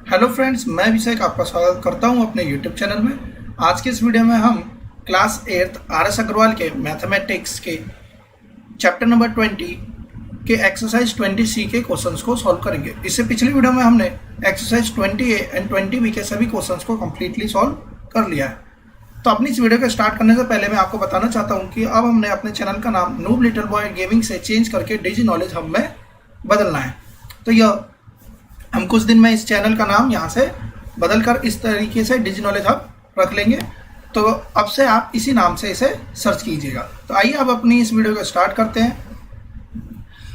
Hello friends, मैं अभिषेक आपका स्वागत करता हूं अपने यूट्यूब चैनल में। आज के इस वीडियो में हम क्लास 8 आर.एस. अग्रवाल के मैथमेटिक्स के चैप्टर नंबर 20 के एक्सरसाइज 20C के क्वेश्चंस को सॉल्व करेंगे। इससे पिछली वीडियो में हमने एक्सरसाइज 20A एंड 20B के सभी क्वेश्चंस को कम्प्लीटली सॉल्व कर लिया है। तो अपनी इस वीडियो को स्टार्ट करने से पहले मैं आपको बताना चाहता हूँ कि अब हमने अपने चैनल का नाम नूब लिटिल बॉय गेमिंग से चेंज करके डिजी नॉलेज हब में बदलना है। तो यह हम कुछ दिन में इस चैनल का नाम यहाँ से बदलकर इस तरीके से डिजी नॉलेज हब रख लेंगे। तो अब से आप इसी नाम से इसे सर्च कीजिएगा। तो आइए अब अपनी इस वीडियो को स्टार्ट करते हैं।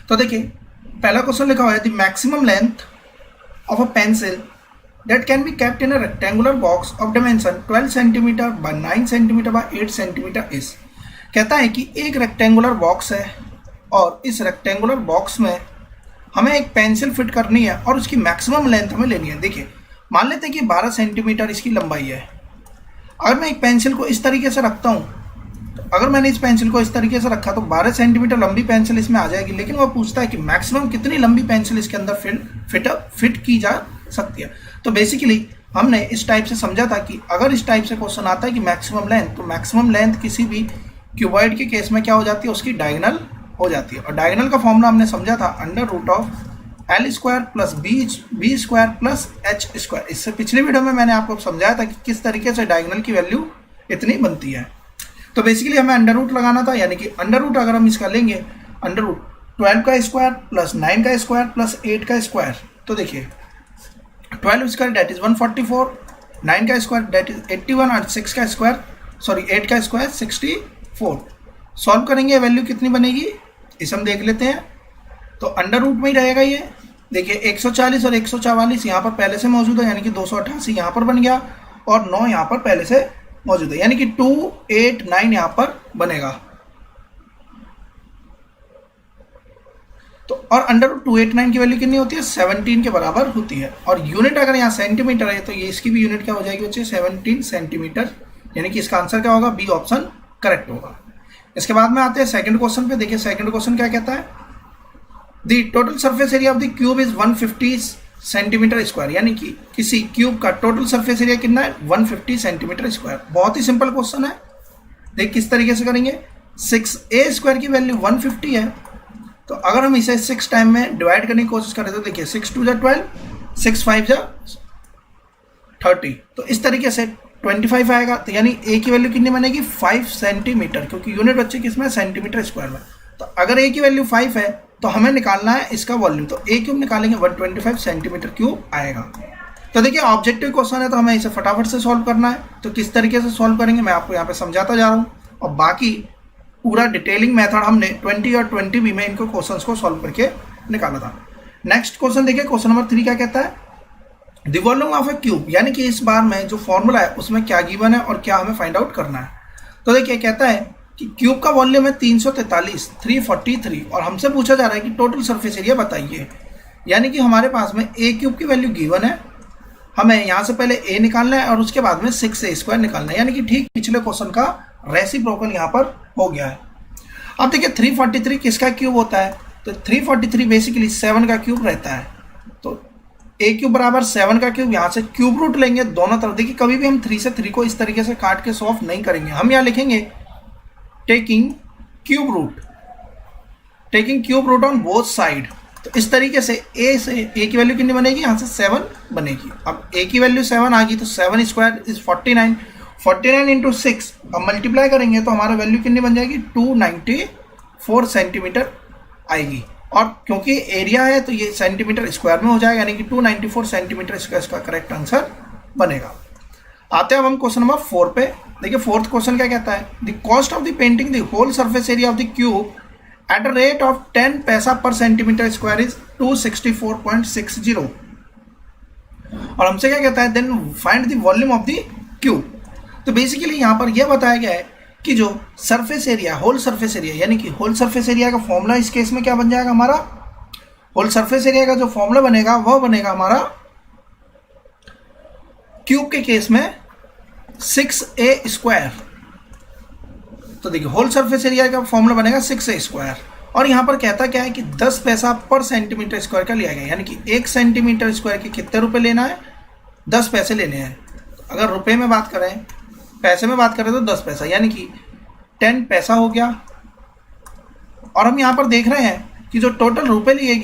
तो देखिए, पहला क्वेश्चन लिखा हुआ है, the maximum length of a pencil that can be kept in a rectangular box of dimension 12 centimetre bye 9 centimetre bye 8 centimetre is. कहता है कि एक रेक्टेंगुलर बॉक्स है और इस रेक्टेंगुलर बॉक्स में हमें एक पेंसिल फिट करनी है और उसकी मैक्सिमम लेंथ हमें लेनी है। देखिए, मान लेते हैं कि 12 सेंटीमीटर इसकी लंबाई है। अगर मैं एक पेंसिल को इस तरीके से रखता हूँ, तो अगर मैंने इस पेंसिल को इस तरीके से रखा तो 12 सेंटीमीटर लंबी पेंसिल इसमें आ जाएगी। लेकिन वो पूछता है कि मैक्सिमम कितनी लंबी पेंसिल इसके अंदर फिट की जा सकती है। तो बेसिकली हमने इस टाइप से समझा था कि अगर इस टाइप से क्वेश्चन आता है कि मैक्सिमम लेंथ, तो मैक्सिमम लेंथ किसी भी क्यूबॉइड के केस में क्या हो जाती है, उसकी डायगोनल हो जाती है। और डायगोनल का फॉर्मूला हमने समझा था under root of l square plus b square plus h square. इससे पिछले वीडियो में मैंने आपको समझाया था कि किस तरीके से डायगोनल की वैल्यू इतनी बनती है। तो बेसिकली हमें अंडर रूट लगाना था, यानी कि अंडर रूट अगर हम इसका लेंगे, अंडर रूट 12 का स्क्वायर प्लस 9 का स्क्वायर प्लस 8 का स्क्वायर। तो देखिए, 12 स्क्वायर डेट इज 144, 9 का स्क्वायर डेट इज 81 और 6 का स्क्वायर 8 का स्क्वायर 64। सॉल्व करेंगे, वैल्यू कितनी बनेगी इसे हम देख लेते हैं। तो अंडर रूट में ही रहेगा ये। देखिए, 140 और 144 यहाँ पर पहले से मौजूद है, यानी कि 288 यहाँ पर बन गया और 9 यहाँ पर पहले से मौजूद है, यानी कि 289 यहाँ पर बनेगा। तो और अंडर रूट 289 की वैल्यू कितनी होती है, 17 के बराबर होती है। और यूनिट अगर यहाँ सेंटीमीटर है तो ये इसकी भी यूनिट क्या हो जाएगी बच्चे, 17 सेंटीमीटर, यानी कि इसका आंसर क्या होगा, बी ऑप्शन करेक्ट होगा। इसके बाद में आते हैं सेकंड क्वेश्चन पे। देखिए, सेकंड क्वेश्चन क्या कहता है, the total surface area of the cube is 150 centimetre square, यानी कि किसी क्यूब का टोटल सरफेस एरिया कितना है, 150 सेंटीमीटर स्क्वायर। बहुत ही सिंपल क्वेश्चन है। देख किस तरीके से करेंगे, 6a स्क्वायर की वैल्यू 150 है, तो अगर हम इसे 6 टाइम में डिवाइड करने की कोशिश करें तो देखिए 6 2 जा 12, 6 5 जा 30, तो इस तरीके से 25 आएगा। तो यानी ए की वैल्यू कितनी बनेगी, 5 सेंटीमीटर, क्योंकि यूनिट बच्चे किसमें, सेंटीमीटर स्क्वायर में। तो अगर ए की वैल्यू 5 है तो हमें निकालना है इसका वॉल्यूम, तो ए क्यूब निकालेंगे 125 सेंटीमीटर क्यूब आएगा। तो देखिए, ऑब्जेक्टिव क्वेश्चन है तो हमें इसे फटाफट से सॉल्व करना है। तो किस तरीके से सॉल्व करेंगे मैं आपको यहाँ पे समझाता जा रहा हूँ, और बाकी पूरा डिटेलिंग मेथड हमने 20 और 20B में इनको क्वेश्चन को सॉल्व करके निकाला था। नेक्स्ट क्वेश्चन देखिए, क्वेश्चन नंबर 3 क्या कहता है, the volume of A cube, यानी कि इस बार में जो फॉर्मूला है उसमें क्या गिवन है और क्या हमें फाइंड आउट करना है। तो देखिए, कहता है कि क्यूब का वॉल्यूम है 343, 343, और हमसे पूछा जा रहा है कि टोटल सरफेस एरिया बताइए। यानी कि हमारे पास में ए क्यूब की वैल्यू गिवन है, हमें यहाँ से पहले ए निकालना है और उसके बाद में 6a स्क्वायर निकालना है, यानी कि ठीक पिछले क्वेश्चन का रेसिप्रोकल यहाँ पर हो गया है। अब देखिए, 343 किसका क्यूब होता है, तो 343 बेसिकली 7 का क्यूब रहता है। तो ए क्यूब बराबर 7 का क्यूब, यहाँ से क्यूब रूट लेंगे दोनों तरफ। देखिए, कभी भी हम 3 से 3 को इस तरीके से काट के सॉल्व नहीं करेंगे, हम यहाँ लिखेंगे taking cube root on both side. तो इस तरीके से ए की वैल्यू कितनी बनेगी, यहाँ से 7 बनेगी। अब ए की वैल्यू 7 आ गई तो 7 स्क्वायर इज 49, 49 इंटू 6, अब मल्टीप्लाई करेंगे तो हमारा वैल्यू कितनी बन जाएगी, 294 सेंटीमीटर आएगी। और क्योंकि एरिया है तो ये सेंटीमीटर स्क्वायर में हो जाएगा, यानी कि 294 सेंटीमीटर स्क्वायर इसका करेक्ट आंसर बनेगा। आते हैं अब हम क्वेश्चन नंबर 4 पे। देखिए, फोर्थ क्वेश्चन क्या कहता है, the cost of the painting the whole surface area of the cube at a rate of 10 paisa पर सेंटीमीटर स्क्वायर इज 264.60। और हमसे क्या कहता है, then find the volume of the cube. तो बेसिकली यहाँ पर यह बताया गया है कि जो surface area, whole surface area, यानी कि होल सरफेस एरिया का फॉर्मूला इस केस में क्या बन जाएगा हमारा, होल सरफेस एरिया का जो फॉर्मूला बनेगा वह बनेगा हमारा क्यूब के केस में 6a स्क्वायर। तो देखिए, होल सरफेस एरिया का फॉर्मूला बनेगा 6a स्क्वायर, और यहाँ पर कहता क्या है कि 10 पैसा पर सेंटीमीटर स्क्वायर का लिया गया, यानी कि 1 सेंटीमीटर स्क्वायर के कितने रुपए लेना है, 10 पैसे लेने हैं। अगर रुपए में बात करें, पैसे में बात करें तो 10 पैसा, यानी कि 10 पैसा हो गया। और हम यहाँ पर देख रहे हैं कि जो टोटल रुपए लिए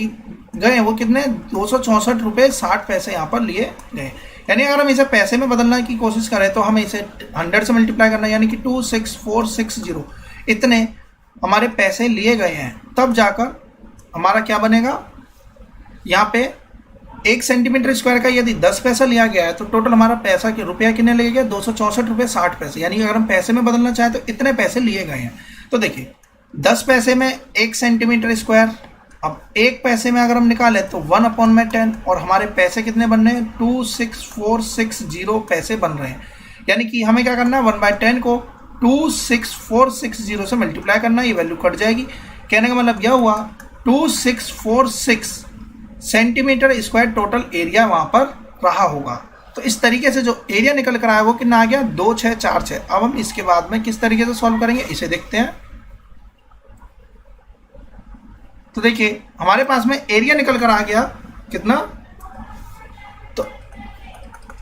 गए हैं वो कितने, 264 रुपये 60 पैसे यहाँ पर लिए गए। यानी अगर हम इसे पैसे में बदलने की कोशिश करें तो हमें इसे 100 से मल्टीप्लाई करना है, यानी कि 26460 इतने हमारे पैसे लिए गए हैं। तब जाकर हमारा क्या बनेगा, यहाँ पे 1 सेंटीमीटर स्क्वायर का यदि 10 पैसा लिया गया है तो टोटल हमारा पैसा के रुपया कितने लिए गए, 264 रुपये 60 पैसे। यानी अगर हम पैसे में बदलना चाहें तो इतने पैसे लिए गए हैं। तो देखिए 10 पैसे में 1 सेंटीमीटर स्क्वायर, अब 1 पैसे में अगर हम निकालें तो 1/10, और हमारे पैसे कितने बन रहे हैं, 26460 पैसे बन रहे हैं। यानी कि हमें क्या करना है, 1/10 को 26460 से मल्टीप्लाई करना, ये वैल्यू कट जाएगी। कहने का मतलब यह हुआ 2646 सेंटीमीटर स्क्वायर टोटल एरिया वहाँ पर रहा होगा। तो इस तरीके से जो एरिया निकल कर आया वो कितना आ गया, 2646। अब हम इसके बाद में किस तरीके से सॉल्व करेंगे इसे देखते हैं। तो देखिए हमारे पास में एरिया निकल कर आ गया कितना, तो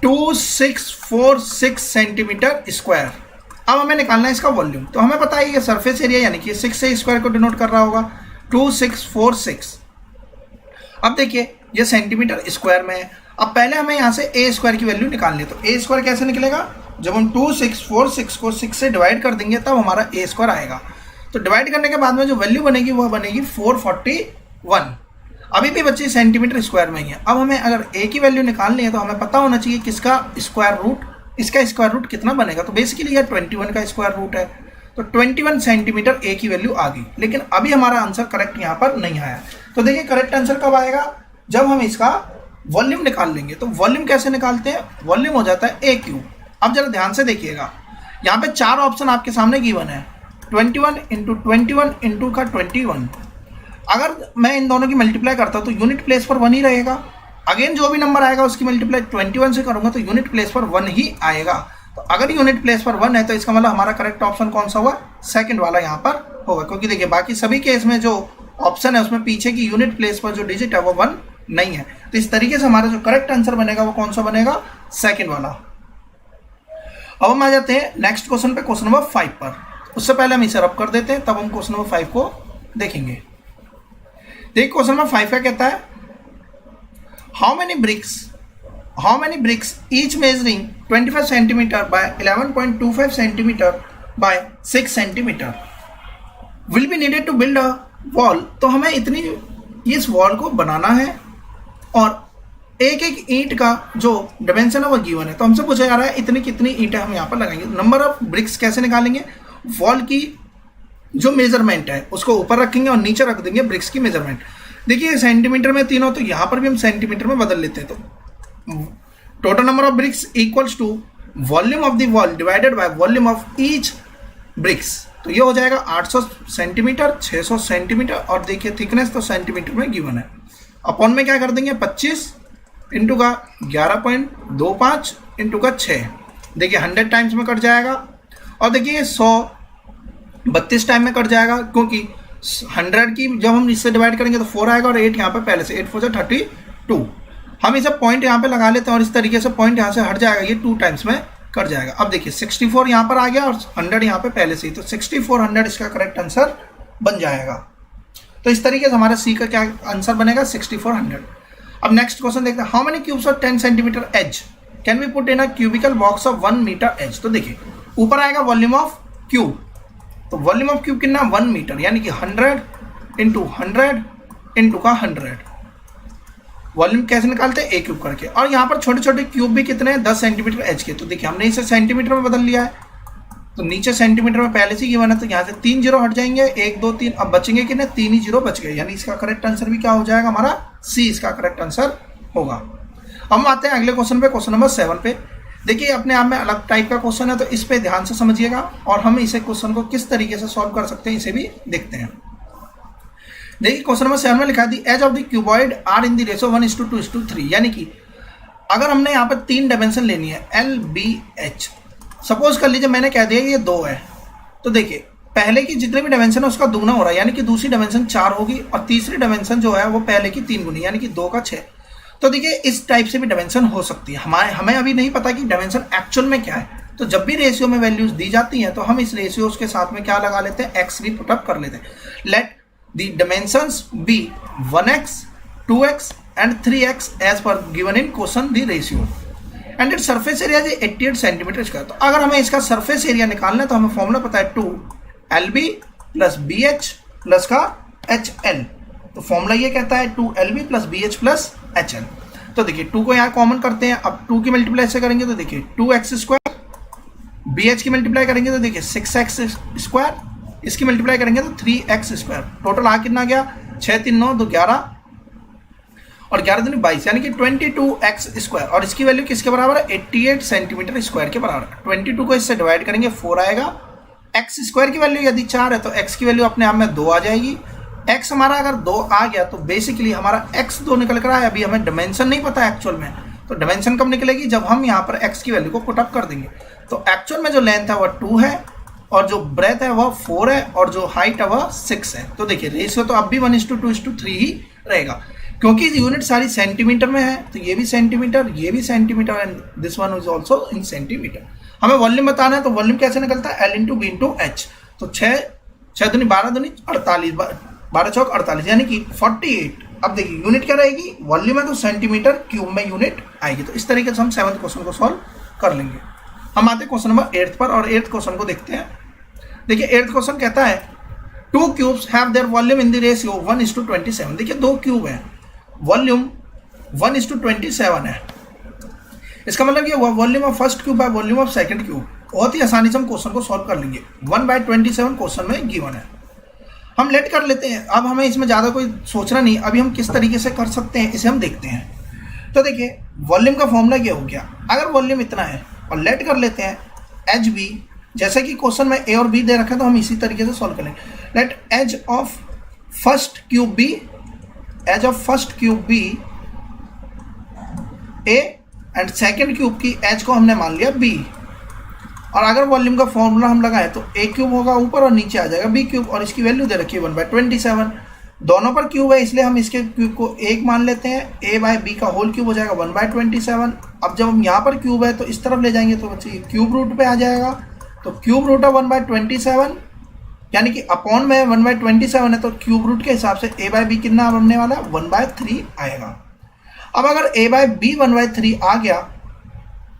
2646 सेंटीमीटर स्क्वायर। अब हमें निकालना है इसका वॉल्यूम। तो हमें पता है ये सरफेस एरिया, यानी कि 6 से स्क्वायर को डिनोट कर रहा होगा, 2646। अब देखिए ये सेंटीमीटर स्क्वायर में है। अब पहले हमें यहाँ से ए स्क्वायर की वैल्यू निकालनी है। तो ए स्क्वायर कैसे निकलेगा, जब हम 2646 को 6 से डिवाइड कर देंगे तब हमारा ए स्क्वायर आएगा। तो डिवाइड करने के बाद में जो वैल्यू बनेगी वह बनेगी 441। अभी भी बच्चे सेंटीमीटर स्क्वायर में ही है। अब हमें अगर ए की वैल्यू निकालनी है तो हमें पता होना चाहिए किसका स्क्वायर रूट, इसका स्क्वायर रूट कितना बनेगा। तो बेसिकली यह 21 का स्क्वायर रूट है। तो 21 सेंटीमीटर ए की वैल्यू आ गई। लेकिन अभी हमारा आंसर करेक्ट यहाँ पर नहीं आया। तो देखिए करेक्ट आंसर कब आएगा, जब हम इसका वॉल्यूम निकाल लेंगे। तो वॉल्यूम कैसे निकालते हैं, वॉल्यूम हो जाता है ए क्यूब। अब जरा ध्यान से देखिएगा, यहाँ पे 4 ऑप्शन आपके सामने गिवन है, 21 इंटू 21 इंटू का 21। अगर मैं इन दोनों की मल्टीप्लाई करता हूँ तो यूनिट प्लेस पर 1 ही रहेगा। अगेन जो भी नंबर आएगा उसकी मल्टीप्लाई 21 से करूँगा तो यूनिट प्लेस पर 1 ही आएगा। तो अगर यूनिट प्लेस पर 1 है तो इसका मतलब हमारा करेक्ट ऑप्शन कौन सा हुआ, सेकंड वाला यहाँ पर होगा। क्योंकि देखिए बाकी सभी केस में जो ऑप्शन है उसमें पीछे की यूनिट प्लेस पर जो डिजिट है वो 1 नहीं है। तो इस तरीके से हमारा जो करेक्ट आंसर बनेगा वो कौन सा बनेगा, सेकंड वाला। अब हम आ जाते हैं नेक्स्ट क्वेश्चन पे, क्वेश्चन नंबर 5 पर। उससे पहले हम इसे रब कर देते हैं, तब हम क्वेश्चन नंबर 5 को देखेंगे। देखिए क्वेश्चन नंबर 5 का कहता है, how many bricks each measuring 25 centimetre by 11.25 centimetre by 6 centimetre will be needed to build a wall. तो हमें इतनी इस वॉल को बनाना है और एक एक ईंट का जो डायमेंशन है वो गिवन है। तो हमसे पूछा जा रहा है इतनी कितनी ईंटें हम यहाँ पर लगाएंगे। नंबर ऑफ ब्रिक्स कैसे निकालेंगे, वॉल की जो मेजरमेंट है उसको ऊपर रखेंगे और नीचे रख देंगे ब्रिक्स की मेजरमेंट। देखिए सेंटीमीटर में 3 हो तो यहाँ पर भी हम सेंटीमीटर में बदल लेते हैं। तो total number of bricks equals to volume of the wall divided by volume of each bricks. तो ये हो जाएगा 800 सेंटीमीटर, 600 सेंटीमीटर, और देखिए थिकनेस तो सेंटीमीटर में गिवन है। अपॉन में क्या कर देंगे 25 इंटू का 11.25 इंटू का 6। देखिए 100 टाइम्स में कट जाएगा और देखिए 132 टाइम में कट जाएगा, क्योंकि 100 की जब हम इससे डिवाइड करेंगे तो 4 आएगा और 8 यहाँ पे पहले से, 8 4 32। हम इसे पॉइंट यहाँ पे लगा लेते हैं और इस तरीके से पॉइंट यहाँ से हट जाएगा, ये 2 टाइम्स में कट जाएगा। अब देखिए 64 यहाँ पर आ गया और 100 यहाँ पे पहले से ही, तो 6400 इसका करेक्ट आंसर बन जाएगा। तो इस तरीके से हमारा सी का क्या आंसर बनेगा, 6400। अब नेक्स्ट क्वेश्चन देखते हैं, how many cubes of 10 centimetre edge can be put in a cubical box of 1 metre edge. तो देखिए ऊपर आएगा वॉल्यूम ऑफ क्यूब, तो वॉल्यूम ऑफ क्यूब कितना 1 मीटर, यानी कि 100 इंटू 100 इंटू का 100। वॉल्यूम कैसे निकालते हैं, ए क्यूब करके। और यहाँ पर छोटे छोटे क्यूब भी कितने हैं, 10 सेंटीमीटर एच के। तो देखिए हमने इसे सेंटीमीटर में बदल लिया है, तो नीचे सेंटीमीटर में पहले से गिवन है, तो यहाँ से 3 जीरो हट जाएंगे, 1 2 3, अब बचेंगे कितने, 3 ही जीरो बच गए। यानी इसका करेक्ट आंसर भी क्या हो जाएगा हमारा, सी इसका करेक्ट आंसर होगा। अब हम आते हैं अगले क्वेश्चन पे, क्वेश्चन नंबर 7 पे। देखिए अपने आप में अलग टाइप का क्वेश्चन है, तो इस पे ध्यान से समझिएगा और हम इसे क्वेश्चन को किस तरीके से सॉल्व कर सकते हैं इसे भी देखते हैं। देखिए क्वेश्चन नंबर 7 में लिखा दी, edge of the cuboid are in the ratio 1:2:3। यानी कि अगर हमने यहाँ पर 3 डायमेंशन लेनी है, एल बी एच। सपोज कर लीजिए मैंने कह दिया ये 2 है, तो देखिए पहले की जितने भी डायमेंशन है उसका दुगना हो रहा है, यानी कि दूसरी डायमेंशन 4 होगी और तीसरी डायमेंशन जो है वो पहले की 3 गुनी, यानी कि 2 का 6। तो देखिए इस टाइप से भी डायमेंशन हो सकती है। हमें अभी नहीं पता कि डायमेंशन एक्चुअल में क्या है, तो जब भी रेशियो में वैल्यूज दी जाती हैं तो हम इस रेशियोज के साथ में क्या लगा लेते हैं, एक्स भी पुटअप कर लेते हैं। Let the dimensions be 1x 2x and 3x as per given in question the ratio and it surface area is 88 centimetre square. तो अगर हमें इसका सरफेस एरिया निकालना है तो हमें फॉर्मूला पता है 2LB प्लस BH प्लस का HL। तो फॉर्मूला ये कहता है 2LB plus BH plus HL। तो देखिए 2 को यहाँ कॉमन करते हैं, अब 2 की मल्टीप्लाई से करेंगे तो देखिए 2x स्क्वायर, BH की मल्टीप्लाई करेंगे तो देखिए 6x स्क्वायर, इसकी मल्टीप्लाई करेंगे तो 3x स्क्वायर। टोटल आ कितना गया, 6 3 9 2 11 और 11 दूनी 22 यानी कि 22x स्क्वायर। और इसकी वैल्यू किसके बराबर है, 88 सेंटीमीटर स्क्वायर के बराबर है। 22 को इससे डिवाइड करेंगे 4 आएगा। x स्क्वायर की वैल्यू यदि 4 है तो x की वैल्यू अपने आप में 2 आ जाएगी। x हमारा अगर 2 आ गया तो बेसिकली हमारा x 2 निकल कर आया। अभी हमें डायमेंशन नहीं पता एक्चुअल में, तो डायमेंशन कब निकलेगी, जब हम यहाँ पर x की वैल्यू को पुटअप कर देंगे। तो एक्चुअल में जो लेंथ है वह 2 है और जो ब्रेथ है वह 4 है और जो हाइट है वह 6 है। तो देखिए रेशियो तो अब भी 1:2:3 ही रहेगा, क्योंकि यूनिट सारी सेंटीमीटर में है तो ये भी सेंटीमीटर, ये भी centimetre and this one is also in centimetre. हमें वॉल्यूम बताना है तो वॉल्यूम कैसे निकलता है, L into b into h. तो 6 दूनी 12 दूनी 48, 12 चौक 48 यानी कि 48। अब देखिए यूनिट क्या रहेगी, वॉल्यूम है तो सेंटीमीटर क्यूब में यूनिट आएगी। तो इस तरीके से हम 7th क्वेश्चन को सॉल्व कर लेंगे। हम आते हैं क्वेश्चन नंबर 8 पर और 8th क्वेश्चन को देखते हैं। देखिए 8th क्वेश्चन कहता है 2 cubes have their volume in the ratio 1:27। देखिए 2 क्यूब है, वॉल्यूम 1:27 है। इसका मतलब ये volume of first cube by volume of second cube. बहुत ही आसानी से हम क्वेश्चन को सॉल्व कर लेंगे। 1/27 क्वेश्चन में गिवन है, हम लेट कर लेते हैं। अब हमें इसमें ज़्यादा कोई सोचना नहीं, अभी हम किस तरीके से कर सकते हैं इसे हम देखते हैं। तो देखिए वॉल्यूम का फॉर्मूला ये हो गया, अगर वॉल्यूम इतना है और लेट कर लेते हैं एच बी, जैसे कि क्वेश्चन में ए और बी दे रखा है तो हम इसी तरीके से सॉल्व करेंगे। Let edge of first cube be, edge of first cube be a and second cube की एज को हमने मान लिया बी। और अगर वॉल्यूम का फॉर्मूला हम लगाएं तो ए क्यूब होगा ऊपर और नीचे आ जाएगा बी क्यूब, और इसकी वैल्यू दे रखी है 1/27। दोनों पर क्यूब है इसलिए हम इसके क्यूब को 1 मान लेते हैं, ए बाय बी का होल क्यूब हो जाएगा 1/27। अब जब हम यहाँ पर क्यूब है तो इस तरफ ले जाएंगे तो बच्चे क्यूब रूट पे आ जाएगा। तो क्यूब रूट है 1/27 यानी कि अपॉन में 1/27 है तो क्यूब रूट के हिसाब से ए बाय बी कितना बनने वाला है, 1/3 आएगा। अब अगर ए बाय बी 1/3 आ गया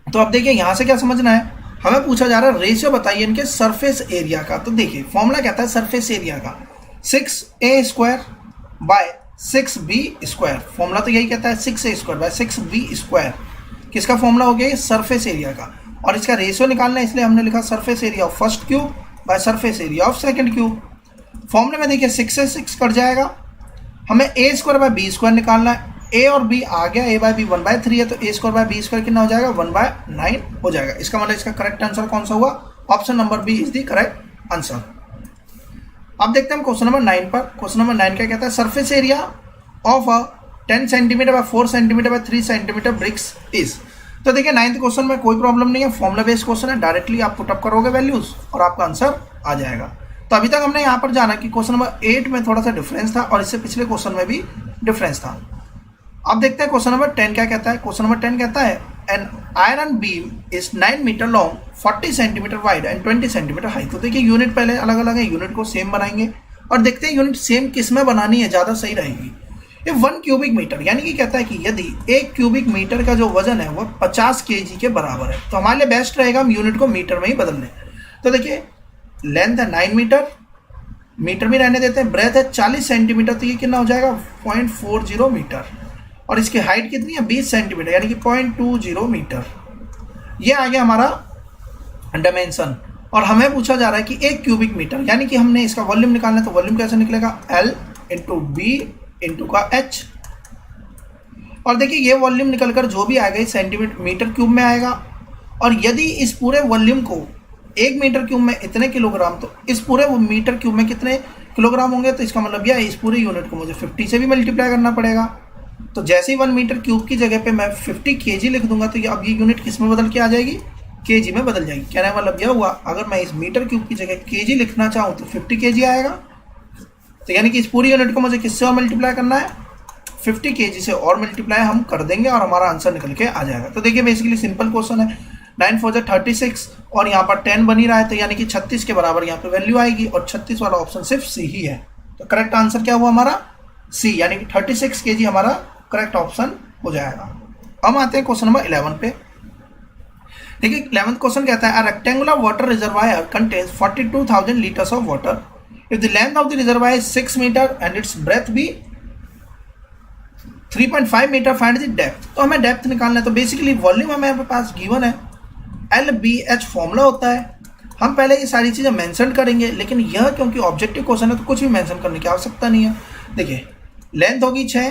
तो अब देखिए यहाँ से क्या समझना है, हमें पूछा जा रहा है रेशियो बताइए इनके सरफेस एरिया का। तो देखिए फॉर्मूला कहता है सरफेस एरिया का 6a square by 6b square. Formula तो यही कहता है 6a square by 6b square. किसका फॉर्मूला हो गया, सरफेस एरिया का, और इसका रेशियो निकालना है इसलिए हमने लिखा surface area of first cube by surface area of second cube. फॉर्मूले में देखिए 6 से 6 कट जाएगा, हमें a square by b square निकालना है। a और b आ गया, a बाय बी 1/3 है तो a square by b square कितना हो जाएगा, 1/9 हो जाएगा। इसका मतलब इसका करेक्ट आंसर कौन सा हुआ, option number B is the correct answer. अब देखते हैं क्वेश्चन नंबर 9 पर। क्वेश्चन नंबर 9 क्या कहता है, surface area of a 10 centimetre by 4 centimetre by 3 centimetre bricks is. तो देखिए 9th क्वेश्चन में कोई प्रॉब्लम नहीं है, फॉर्मुला बेस्ड क्वेश्चन है, डायरेक्टली आप पुटअप करोगे वैल्यूज और आपका आंसर आ जाएगा। तो अभी तक हमने यहाँ पर जाना कि क्वेश्चन नंबर 8 में थोड़ा सा डिफरेंस था और इससे पिछले क्वेश्चन में भी डिफरेंस था। अब देखते हैं क्वेश्चन नंबर 10 क्या कहता है। क्वेश्चन नंबर 10 कहता है an iron beam is 9 metre long, 40 centimetre wide and 20 centimetre high. तो देखिए यूनिट पहले अलग अलग है, यूनिट को सेम बनाएंगे और देखते हैं यूनिट सेम किस में बनानी है, ज़्यादा सही रहेगी। ये 1 क्यूबिक मीटर यानी कि कहता है कि यदि 1 क्यूबिक मीटर का जो वजन है वह 50 kg के बराबर है तो हमारे लिए बेस्ट रहेगा हम यूनिट को मीटर में ही बदल लें। तो देखिए लेंथ है 9 मीटर, मीटर में रहने देते हैं, ब्रेथ है 40 सेंटीमीटर तो ये कितना हो जाएगा 0.40 मीटर, और इसकी हाइट कितनी है 20 सेंटीमीटर यानी कि 0.20 मीटर। ये आ गया हमारा डायमेंशन। और हमें पूछा जा रहा है कि 1 क्यूबिक मीटर यानी कि हमने इसका वॉल्यूम निकालना है तो वॉल्यूम कैसे निकलेगा, L इंटू बी इंटू का H। और देखिए ये वॉल्यूम निकलकर जो भी आएगा इस सेंटीमीटर मीटर क्यूब में आएगा, और यदि इस पूरे वॉल्यूम को 1 मीटर क्यूब में इतने किलोग्राम तो इस पूरे मीटर क्यूब में कितने किलोग्राम होंगे, तो इसका मतलब यह है इस पूरे यूनिट को मुझे 50 से भी मल्टीप्लाई करना पड़ेगा। तो जैसे ही 1 मीटर क्यूब की जगह पे मैं 50 kg लिख दूंगा तो ये अब ये यूनिट किस में बदल के आ जाएगी, kg में बदल जाएगी। कहने का मतलब यह हुआ अगर मैं इस मीटर क्यूब की जगह kg लिखना चाहूँ तो 50 kg आएगा। तो यानी कि इस पूरी यूनिट को मुझे किससे और मल्टीप्लाई करना है, 50 kg से और मल्टीप्लाई हम कर देंगे और हमारा आंसर निकल के आ जाएगा। तो देखिए बेसिकली सिंपल क्वेश्चन है, 9 4 36 और यहाँ पर 10 बन ही रहा है, तो यानी कि 36 के बराबर यहाँ पे वैल्यू आएगी और 36 वाला ऑप्शन सिर्फ सी ही है। तो करेक्ट आंसर क्या हुआ हमारा सी, यानी कि 36 kg हमारा करेक्ट ऑप्शन हो जाएगा। अब आते हैं क्वेश्चन नंबर 11 पे। देखिए 11th क्वेश्चन कहता है, a rectangular water reservoir contains 42,000 litres of water if the length of the reservoir is 6 metre and its breadth भी 3.5 मीटर, फाइंड द डेप्थ। तो हमें डेप्थ निकालना है। तो बेसिकली वॉल्यूम हमें पास गिवन है, LBH फॉर्मूला होता है। हम पहले ये सारी चीज़ें मेंशन करेंगे, लेकिन यह क्योंकि ऑब्जेक्टिव क्वेश्चन है तो कुछ भी मेंशन करने की आवश्यकता नहीं है। देखिए लेंथ होगी 6,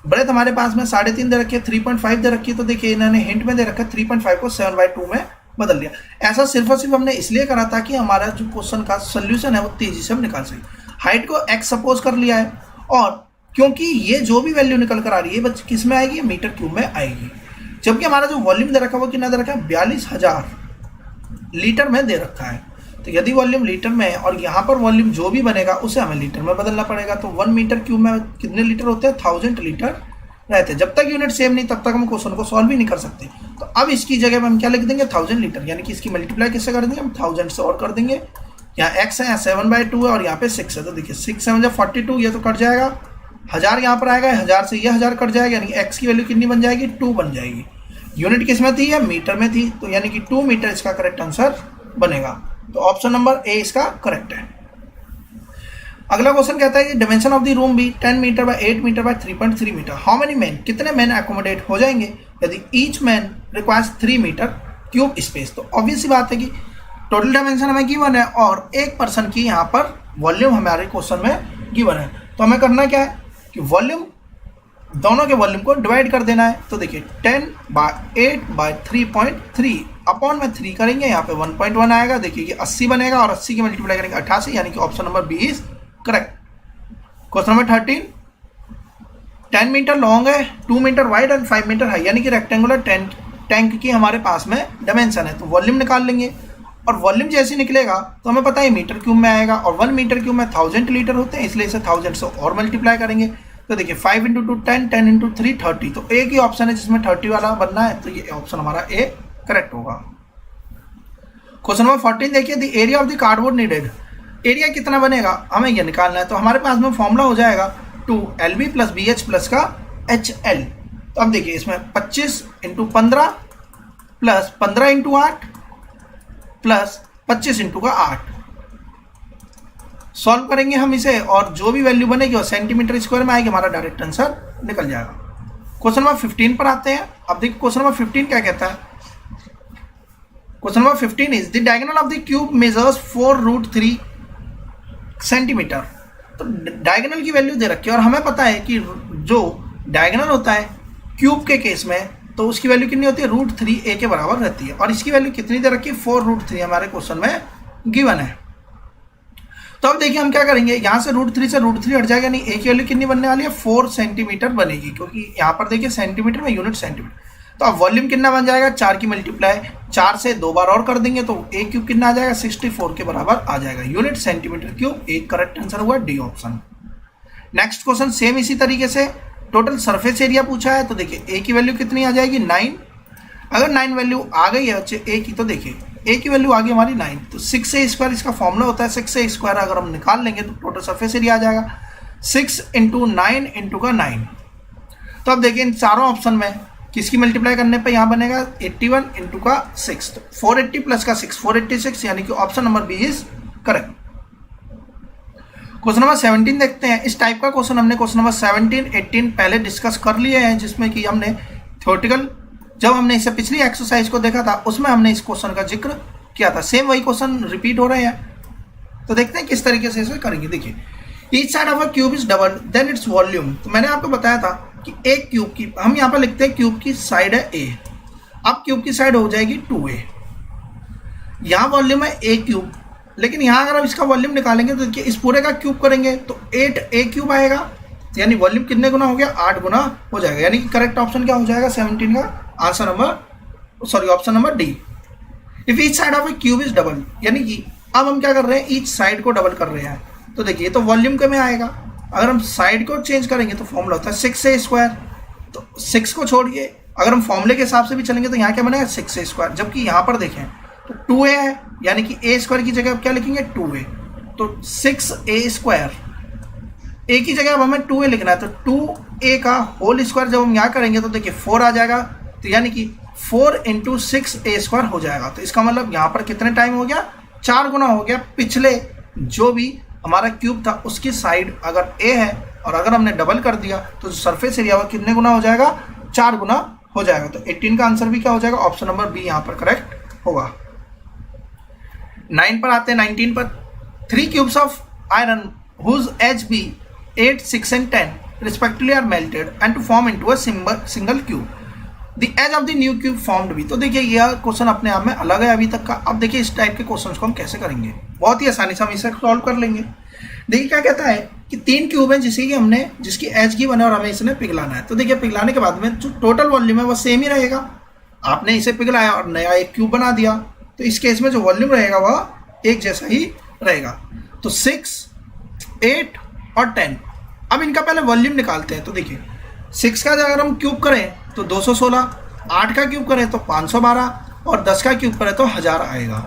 ब्रेथ हमारे पास में 3.5 दे रखी है, 3.5 दे रखी है। तो देखिए इन्होंने हिंट में दे रखा है 3.5 को 7/2 में बदल दिया। ऐसा सिर्फ और सिर्फ हमने इसलिए करा था कि हमारा जो क्वेश्चन का सोल्यूशन है वो तेजी से हम निकाल सकें। हाइट को x सपोज कर लिया है और क्योंकि ये जो भी वैल्यू निकल कर आ रही है बस किस में आएगी, मीटर क्यूब में आएगी। जबकि हमारा जो वॉल्यूम दे रखा है वो कितना दे रखा है, 42,000 लीटर में दे रखा है। तो यदि वॉल्यूम लीटर में है और यहाँ पर वॉल्यूम जो भी बनेगा उसे हमें लीटर में बदलना पड़ेगा। तो 1 मीटर क्यूब में कितने लीटर होते हैं, 1000 लीटर रहते हैं। जब तक यूनिट सेम नहीं तब तक हम क्वेश्चन को सॉल्व भी नहीं कर सकते। तो अब इसकी जगह में हम क्या लिख देंगे, 1000 लीटर, यानी कि इसकी मल्टीप्लाई किससे कर देंगे, हम 1000 से और कर देंगे। यहाँ x है, यहाँ 7/2 है और यहाँ पे 6 है। तो देखिए 6 7 42, ये तो कट जाएगा, 1000 यहाँ पर आएगा, 1000 से ये 1000 कट जाएगा, यानी कि x की वैल्यू कितनी बन जाएगी, 2 बन जाएगी। यूनिट किस में थी, या मीटर में थी, तो यानी कि 2 मीटर इसका करेक्ट आंसर बनेगा। तो ऑप्शन नंबर ए इसका करेक्ट है। अगला क्वेश्चन कहता है कि डायमेंशन ऑफ द रूम भी 10 metre by 8 metre by 3.3 metre, how many man, कितने मैन एकोमोडेट हो जाएंगे यदि each man requires 3 metre cube space. तो ऑब्वियस सी बात है कि टोटल डायमेंशन हमें गिवन है और एक पर्सन की यहाँ पर वॉल्यूम हमारे क्वेश्चन में गिवन है। तो हमें करना क्या है कि वॉल्यूम, दोनों के वॉल्यूम को डिवाइड कर देना है। तो देखिए 10/8/3.3 अपॉन में 3 करेंगे, यहाँ पे 1.1 आएगा। देखिए ये 80 बनेगा और 80 की मल्टीप्लाई करेंगे 88, यानी कि option number B is correct. Question number 13, 10 metre long है, 2 metre wide and 5 metre high, यानी कि रेक्टेंगुलर टैंक की हमारे पास में डायमेंशन है। तो वॉल्यूम निकाल लेंगे और वॉल्यूम जैसे निकलेगा तो हमें पता है मीटर क्यूब में आएगा और 1 मीटर क्यूब में 1000 लीटर होते हैं, इसलिए इसे 1000 से और मल्टीप्लाई करेंगे। तो देखिए 5 × 2 10, 10 × 3 30। तो एक ही ऑप्शन है जिसमें 30 वाला बनना है, तो ये ऑप्शन हमारा ए करेक्ट होगा। क्वेश्चन नंबर 14 देखिए, the area of the cardboard needed, area कितना बनेगा हमें ये निकालना है। तो हमारे पास में फॉर्मूला हो जाएगा 2LB + BH प्लस का HL। तो अब देखिए इसमें 25 × 15 प्लस 15 × 8 प्लस 25 × 8 सॉल्व करेंगे हम इसे और जो भी वैल्यू बनेगी वो सेंटीमीटर स्क्वायर में आएगी, हमारा डायरेक्ट आंसर निकल जाएगा। क्वेश्चन नंबर 15 पर आते हैं। अब देखिए क्वेश्चन नंबर 15 क्या कहता है। Question number 15 is the diagonal of the cube measures 4√3 centimetre. तो डायगोनल की वैल्यू दे रखी है और हमें पता है कि जो डायगोनल होता है क्यूब के केस में तो उसकी वैल्यू कितनी होती है, √3a के बराबर रहती है। और इसकी वैल्यू कितनी दे रखी है, 4√3 हमारे क्वेश्चन में गिवन है। तो अब देखिए हम क्या करेंगे, यहाँ से √3 से √3 हट जाएगा, नहीं a की वैल्यू कितनी बनने वाली है, 4 सेंटीमीटर बनेगी, क्योंकि यहाँ पर देखिए सेंटीमीटर में यूनिट सेंटीमीटर। तो अब वॉल्यूम कितना बन जाएगा, 4 की मल्टीप्लाई 4 से 2 बार और कर देंगे तो a क्यूब कितना आ जाएगा, 64 के बराबर आ जाएगा। यूनिट सेंटीमीटर क्यूब, एक करेक्ट आंसर हुआ D option. Next question same इसी तरीके से, टोटल सरफेस एरिया पूछा है। तो देखिए a की वैल्यू कितनी आ जाएगी, 9। अगर 9 वैल्यू आ गई है बच्चे a की, तो देखिए a की वैल्यू आ गई हमारी 9, तो 6a² इसका फॉर्मूला होता है। 6a² अगर हम निकाल लेंगे तो टोटल सरफेस एरिया आ जाएगा 6 × 9 × 9। तो अब देखिए इन चारों ऑप्शन में किसकी मल्टीप्लाई करने पे यहाँ बनेगा 81 × 6, तो 480 प्लस का 6 486, यानी कि option number B is correct. Question number 17 देखते हैं। इस टाइप का क्वेश्चन हमने क्वेश्चन नंबर 17 18 पहले डिस्कस कर लिए हैं, जिसमें कि हमने थ्योरेटिकल, जब हमने इससे पिछली एक्सरसाइज को देखा था उसमें हमने इस क्वेश्चन का जिक्र किया था। सेम वही क्वेश्चन रिपीट हो रहे हैं, तो देखते हैं किस तरीके से इसे करेंगे। देखिए each side of a cube is double than its volume. तो मैंने आपको बताया था कि एक क्यूब की, हम यहाँ पर लिखते हैं क्यूब की साइड है a, अब क्यूब की साइड हो जाएगी 2a। यहाँ वॉल्यूम है a क्यूब, लेकिन यहाँ अगर हम इसका वॉल्यूम निकालेंगे तो देखिए इस पूरे का क्यूब करेंगे तो 8a³ आएगा, यानी वॉल्यूम कितने गुना हो गया, 8 गुना हो जाएगा। यानी कि करेक्ट ऑप्शन क्या हो जाएगा 17 का answer number, sorry option number D. If each side of A cube is double, यानी कि अब हम क्या कर रहे हैं, ईच साइड को डबल कर रहे हैं। तो देखिए तो वॉल्यूम के में आएगा अगर हम साइड को चेंज करेंगे तो फॉर्मूला होता है 6a²। तो 6 को छोड़िए, अगर हम फॉर्मूले के हिसाब से भी चलेंगे तो यहाँ क्या बनेगा 6a²। जबकि यहाँ पर देखें तो 2a है, यानी कि a² की जगह क्या लिखेंगे 2a। तो 6a², a की जगह अब हमें 2a लिखना है, तो 2a का होल स्क्वायर जब हम यहाँ करेंगे तो देखिए 4 आ जाएगा। तो यानी कि 4 × 6a² हो जाएगा। तो इसका मतलब यहाँ पर कितने टाइम हो गया, 4 गुना हो गया। पिछले जो भी हमारा क्यूब था उसकी साइड अगर a है और अगर हमने डबल कर दिया तो सरफेस एरिया वो कितने गुना हो जाएगा, 4 गुना हो जाएगा। तो 18 का आंसर भी क्या हो जाएगा, ऑप्शन नंबर बी यहाँ पर करेक्ट होगा। 9 पर आते हैं, 19 पर। 3 cubes of iron whose edge be 8, 6 and 10 respectively are melted and to form into a single cube. The edge of the new cube formed भी। तो देखिए यह क्वेश्चन अपने आप में अलग है अभी तक का। अब देखिए इस टाइप के क्वेश्चंस को हम कैसे करेंगे, बहुत ही आसानी से हम इसे सॉल्व कर लेंगे। देखिए क्या कहता है कि 3 क्यूब हैं जिसकी एज की बने और हमें इसने पिघलाना है। तो देखिए पिघलाने के बाद में जो टोटल वॉल्यूम है वो सेम ही रहेगा। आपने इसे पिघलाया और नया एक क्यूब बना दिया, तो इस केस में जो वॉल्यूम रहेगा वह एक जैसा ही रहेगा। तो 6, 8 और 10। अब इनका पहले वॉल्यूम निकालते हैं। तो देखिए 6 का अगर हम क्यूब करें तो 216, 8 का क्यूब करें तो 512 और 10 का क्यूब करें तो 1000 आएगा।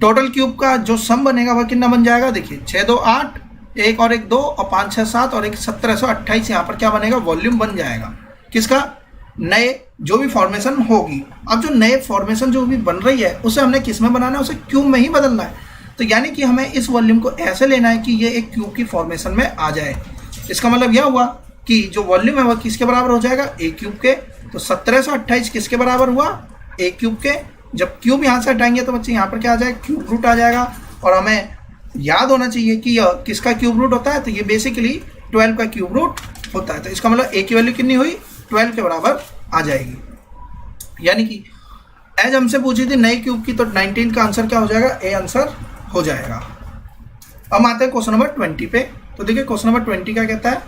टोटल क्यूब का जो सम बनेगा वह कितना बन जाएगा, देखिए 6, 2, 8, 1 और 1 2 और 5, 6, 7 और 1 1728। यहाँ पर क्या बनेगा, वॉल्यूम बन जाएगा किसका, नए जो भी फॉर्मेशन होगी। अब जो नए फॉर्मेशन जो भी बन रही है उसे हमने किस में बनाना है, उसे क्यूब में ही बदलना है। तो यानी कि हमें इस वॉल्यूम को ऐसे लेना है कि ये एक क्यूब की फॉर्मेशन में आ जाए। इसका मतलब यह हुआ कि जो वॉल्यूम है वह किसके बराबर हो जाएगा, ए क्यूब के। तो 1728 किसके बराबर हुआ, ए क्यूब के। जब क्यूब यहाँ से हटाएंगे तो बच्चे यहाँ पर क्या आ जाएगा, क्यूब रूट आ जाएगा। और हमें याद होना चाहिए कि यह किसका क्यूब रूट होता है, तो ये बेसिकली 12 का क्यूब रूट होता है। तो इसका मतलब ए की वैल्यू कितनी हुई, 12 के बराबर आ जाएगी। यानी कि एज हमसे पूछी थी नए क्यूब की, तो 19 का आंसर क्या हो जाएगा, ए आंसर हो जाएगा। अब आते हैं क्वेश्चन नंबर 20 पे। तो देखिए क्वेश्चन नंबर 20 क्या कहता है,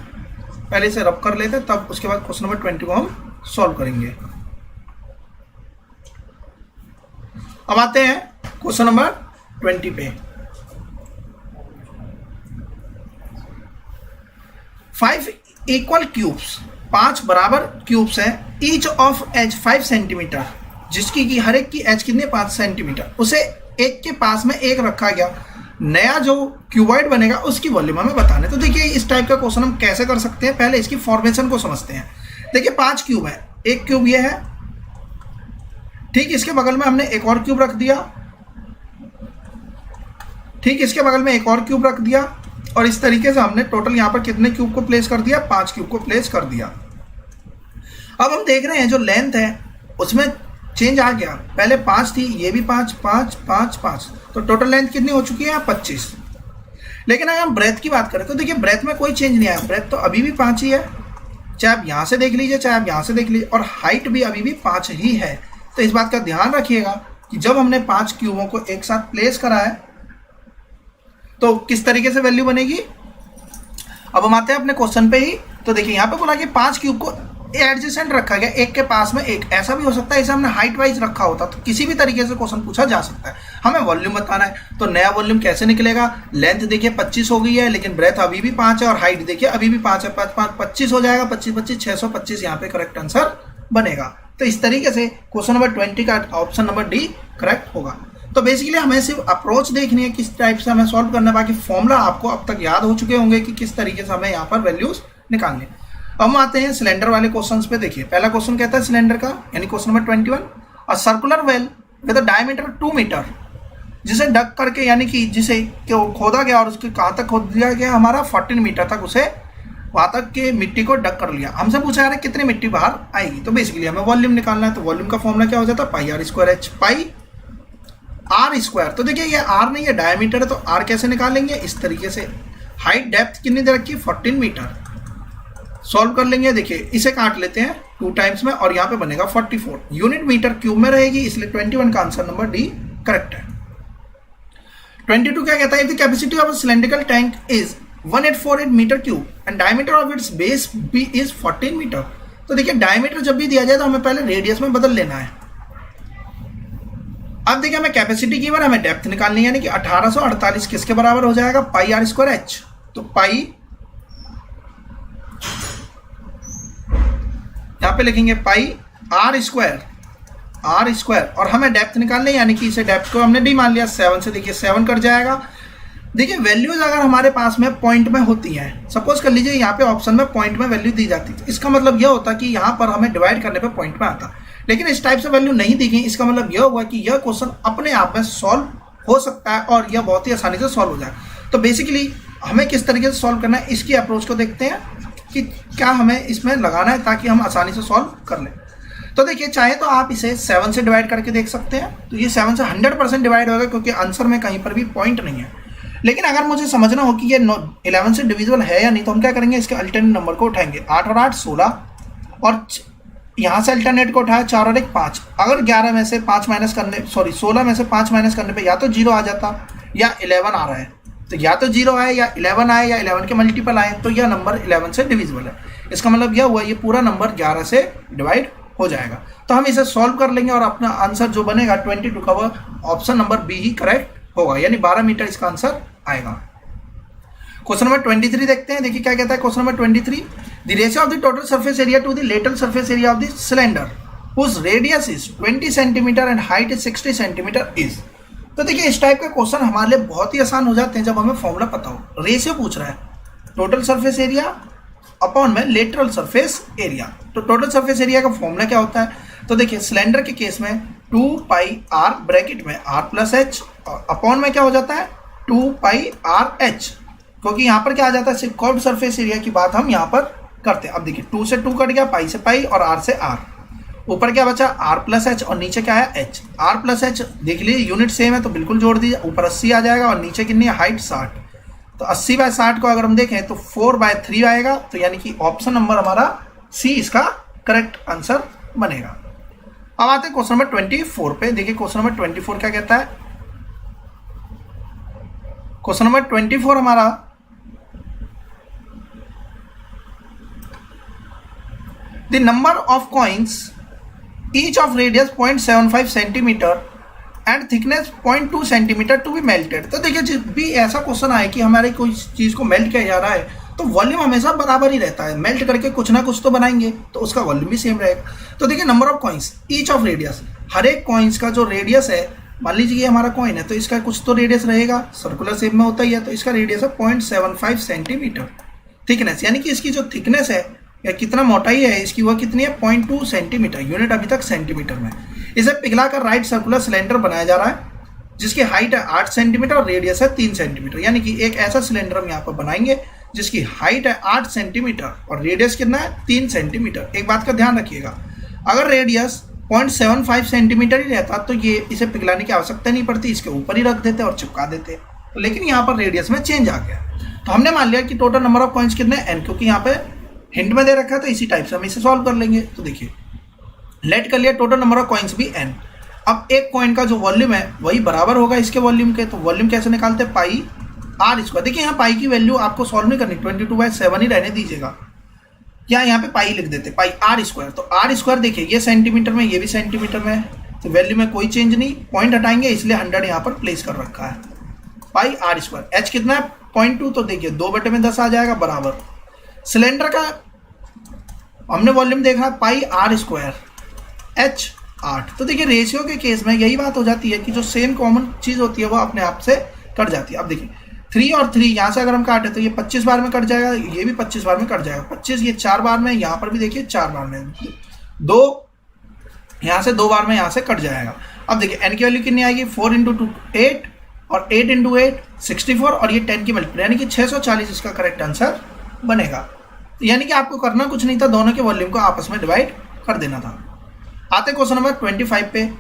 पहले इसे रब कर लेते हैं, तब उसके बाद क्वेश्चन नंबर 20 को हम सॉल्व करेंगे। अब आते हैं क्वेश्चन नंबर 20 पे। 5 इक्वल क्यूब्स, 5 बराबर क्यूब्स हैं, ईच ऑफ एज 5 सेंटीमीटर, जिसकी की हर एक की एज कितनी 5 सेंटीमीटर। उसे एक के पास में एक रखा गया, नया जो क्यूबॉइड बनेगा उसकी वॉल्यूम हमें बताने। तो देखिए इस टाइप का क्वेश्चन हम कैसे कर सकते हैं, पहले इसकी फॉर्मेशन को समझते हैं। देखिए 5 क्यूब है, एक क्यूब ये है, ठीक इसके बगल में हमने एक और क्यूब रख दिया, ठीक इसके बगल में एक और क्यूब रख दिया, और इस तरीके से हमने टोटल यहाँ पर कितने क्यूब को प्लेस कर दिया, 5 क्यूब को प्लेस कर दिया। अब हम देख रहे हैं जो लेंथ है उसमें चेंज आ गया, पहले 5 थी, ये भी 5, 5, 5, 5, तो टोटल लेंथ कितनी हो चुकी है 25। लेकिन अगर हम ब्रेथ की बात करें तो देखिए ब्रेथ में कोई चेंज नहीं आया, ब्रेथ तो अभी भी 5 ही है, चाहे आप यहाँ से देख लीजिए चाहे आप यहाँ से देख लीजिए, और हाइट भी अभी भी 5 ही है। तो इस बात का ध्यान रखिएगा कि जब हमने 5 क्यूबों को एक साथ प्लेस करा है तो किस तरीके से वैल्यू बनेगी। अब हम आते हैं अपने क्वेश्चन पे ही। तो देखिए यहाँ पे बोला कि 5 क्यूब को एडजेसेंट रखा गया, एक के पास में एक। ऐसा भी हो सकता है इसे हमने हाइट वाइज रखा होता, तो किसी भी तरीके से क्वेश्चन पूछा जा सकता है। हमें वॉल्यूम बताना है, तो नया वॉल्यूम कैसे निकलेगा, लेंथ देखिए 25 हो गई है, लेकिन ब्रेथ अभी भी 5 है, और हाइट देखिए अभी भी 5 है, 5, 5, 25 हो जाएगा, 25, 25, 625 यहाँ पे करेक्ट आंसर बनेगा। तो इस तरीके से क्वेश्चन नंबर 20 का ऑप्शन नंबर डी करेक्ट होगा। तो बेसिकली हमें सिर्फ अप्रोच देखनी है किस टाइप से हमें सॉल्व करना है, बाकी फॉर्मूला आपको अब तक याद हो चुके होंगे कि किस तरीके से हमें यहाँ पर वैल्यूज निकालने। अब हम आते हैं सिलेंडर वाले क्वेश्चंस पे। देखिए पहला क्वेश्चन कहता है सिलेंडर का, यानी question number 21, a circular well with a diameter 2 metre, जिसे डग करके यानी कि जिसे खोदा गया और उसके कहाँ तक खोद दिया गया, हमारा 14 मीटर तक उसे वहाँ तक के मिट्टी को डग कर लिया। हमसे पूछा जा रहा है कितनी मिट्टी बाहर आएगी। तो बेसिकली हमें वॉल्यूम निकालना है, तो वॉल्यूम का फॉर्मूला क्या हो जाता है, pi R square H, pi R square. तो देखिए ये आर नहीं है, डायमीटर है, तो आर कैसे निकालेंगे, इस तरीके से। हाइट डेप्थ कितनी दे रखी है, 14 मीटर। सॉल्व कर लेंगे, देखिए इसे काट लेते हैं 2 टाइम्स में, और यहाँ पे बनेगा 44 यूनिट मीटर क्यूब में रहेगी, इसलिए 21 का आंसर नंबर डी करेक्ट है। 22 क्या कहता है, the capacity of a cylindrical tank is 1848 metre cube and diameter of its base be is 14 metre. तो देखिए डायमीटर जब भी दिया जाए तो हमें पहले रेडियस में बदल लेना है। अब देखिए हमें कैपेसिटी की बार हमें डेप्थ निकालनी है, यानी कि 1848 किसके बराबर हो जाएगा, पाई आर स्क्वायर एच। तो पाई यहाँ पे लिखेंगे पाई आर स्क्वायर और हमें डेप्थ निकालने, यानी कि इसे डेप्थ को हमने डी मान लिया, 7 से देखिए 7 कट जाएगा। देखिए वैल्यूज अगर हमारे पास में पॉइंट में होती हैं, सपोज कर लीजिए यहाँ पे ऑप्शन में पॉइंट में वैल्यू दी जाती है, इसका मतलब यह होता कि यहाँ पर हमें डिवाइड करने पे पॉइंट में आता, लेकिन इस टाइप से वैल्यू नहीं दी गई। इसका मतलब यह हुआ कि यह क्वेश्चन अपने आप में सॉल्व हो सकता है और यह बहुत ही आसानी से सॉल्व हो जाए। तो बेसिकली हमें किस तरीके से सॉल्व करना है, इसकी अप्रोच को देखते हैं कि क्या हमें इसमें लगाना है ताकि हम आसानी से सॉल्व कर लें। तो देखिए चाहे तो आप इसे 7 से डिवाइड करके देख सकते हैं, तो ये 7 से 100% डिवाइड होगा क्योंकि आंसर में कहीं पर भी पॉइंट नहीं है। लेकिन अगर मुझे समझना हो कि ये 11 से डिविजिबल है या नहीं, तो हम क्या करेंगे, इसके अल्टरनेट नंबर को उठाएंगे। 8 और 8 16 और यहाँ से अल्टरनेट को उठाया 4 और 1 5। अगर 11 में से 5 माइनस करने 16 में से 5 माइनस करने पे या तो 0 आ जाता या 11 आ रहा है, तो या तो 0 आए या 11 आए या 11 के मल्टीपल आए, तो यह नंबर 11 से डिविजिबल है। इसका मतलब यह हुआ ये पूरा नंबर 11 से डिवाइड हो जाएगा। तो हम इसे सॉल्व कर लेंगे और अपना आंसर जो बनेगा 22 का वह ऑप्शन नंबर बी ही करेक्ट होगा, यानी 12 मीटर इसका आंसर आएगा। क्वेश्चन नंबर 23 देखते हैं। देखिए क्या कहता है question number 23, the ratio of the total surface area to the lateral surface area of the cylinder whose radius is 20 centimetre and height is 60 centimetre is. तो देखिए इस टाइप के क्वेश्चन हमारे लिए बहुत ही आसान हो जाते हैं जब हमें फॉर्मूला पता हो। रेशियो पूछ रहा है, टोटल सरफेस एरिया अपॉन में लेटरल सरफेस एरिया। तो टोटल सरफेस एरिया का फॉर्मूला क्या होता है, तो देखिए सिलेंडर के केस में 2 पाई आर ब्रैकेट में आर प्लस एच अपॉन में क्या हो जाता है 2 पाई आर एच, क्योंकि यहाँ पर क्या आ जाता है, सिर्फ कर्व्ड सरफेस एरिया की बात हम यहाँ पर करते हैं। अब देखिए 2 से 2 कट गया, पाई से पाई और आर से आर, ऊपर क्या बचा आर प्लस एच और नीचे क्या है एच। आर प्लस एच देख लीजिए यूनिट सेम है तो बिल्कुल जोड़ दीजिए, ऊपर 80 आ जाएगा और नीचे कितनी है हाइट 60। तो 80/60 को अगर हम देखें तो 4/3 आएगा, तो यानी कि ऑप्शन नंबर हमारा सी इसका करेक्ट आंसर बनेगा। अब आते हैं क्वेश्चन नंबर 24 पे। देखिए क्वेश्चन नंबर 24 क्या कहता है। क्वेश्चन नंबर 24 हमारा the number of coins each of radius 0.75 centimetre and thickness 0.2 centimetre to be melted. तो देखिए जब भी ऐसा क्वेश्चन आए कि हमारे कोई चीज़ को मेल्ट किया जा रहा है तो वॉल्यूम हमेशा बराबर ही रहता है, मेल्ट करके कुछ ना कुछ तो बनाएंगे तो उसका वॉल्यूम भी सेम रहेगा। तो देखिए number of coins each of radius, हर एक कॉइन्स का जो रेडियस है, मान लीजिए ये हमारा कॉइन है तो इसका कुछ तो रेडियस रहेगा, सर्कुलर शेप में होता ही है, तो इसका रेडियस है 0.75 सेंटीमीटर। थिकनेस यानी कि इसकी जो थिकनेस है या कितना मोटाई है इसकी वह कितनी है 0.2 सेंटीमीटर, यूनिट अभी तक सेंटीमीटर में। इसे पिघलाकर राइट सर्कुलर सिलेंडर बनाया जा रहा है जिसकी हाइट है 8 सेंटीमीटर और रेडियस है 3 सेंटीमीटर। यानी कि एक ऐसा सिलेंडर हम यहाँ पर बनाएंगे जिसकी हाइट है 8 सेंटीमीटर और रेडियस कितना है 3 सेंटीमीटर। एक बात का ध्यान रखिएगा, अगर रेडियस 0.75 सेंटीमीटर ही रहता तो ये इसे पिघलाने की आवश्यकता नहीं पड़ती, इसके ऊपर ही रख देते और चिपका देते, लेकिन यहाँ पर रेडियस में चेंज आ गया। तो हमने मान लिया कि टोटल नंबर ऑफ कॉइन्स कितने n, क्योंकि यहाँ पे हिंट में दे रखा है तो इसी टाइप से हम इसे सॉल्व कर लेंगे। तो देखिए लेट कर लिया टोटल नंबर ऑफ कॉइन्स भी n। अब एक कॉइन का जो वॉल्यूम है वही बराबर होगा इसके वॉल्यूम के, तो वॉल्यूम कैसे निकालते हैं पाई आर स्क्वायर। देखिए यहाँ पाई की वैल्यू आपको सॉल्व नहीं करनी, 22/7 ही रहने दीजिएगा, या यहाँ पे पाई लिख देते पाई आर स्क्वायर। तो आर स्क्वायर देखिए ये सेंटीमीटर में ये भी सेंटीमीटर में, तो वैल्यू में कोई चेंज नहीं, पॉइंट हटाएंगे इसलिए 100 यहाँ पर प्लेस कर रखा है। पाई आर स्क्वायर, एच कितना है 0.2, तो देखिए 2/10 आ जाएगा बराबर। सिलेंडर का हमने वॉल्यूम देखा पाई आर स्क्वायर एच 8। तो देखिए रेशियो के केस में यही बात हो जाती है कि जो सेम कॉमन चीज़ होती है वो अपने आप से कट जाती है। अब देखिए 3 और 3 यहाँ से अगर हम काटे तो ये 25 बार में कट जाएगा, ये भी 25 बार में कट जाएगा, 25 ये 4 बार में, यहाँ पर भी देखिए 4 बार में, 2 यहाँ से 2 बार में यहाँ से कट जाएगा। अब देखिए n की वैल्यू कितनी आएगी 4 × 2 8 और 8 × 8 64 और ये 10 की मल्टीप्लाई यानी कि 640 इसका करेक्ट आंसर बनेगा। यानी कि आपको करना कुछ नहीं था, दोनों के वॉल्यूम को आपस में डिवाइड कर देना था। आते क्वेश्चन नंबर 25 पे।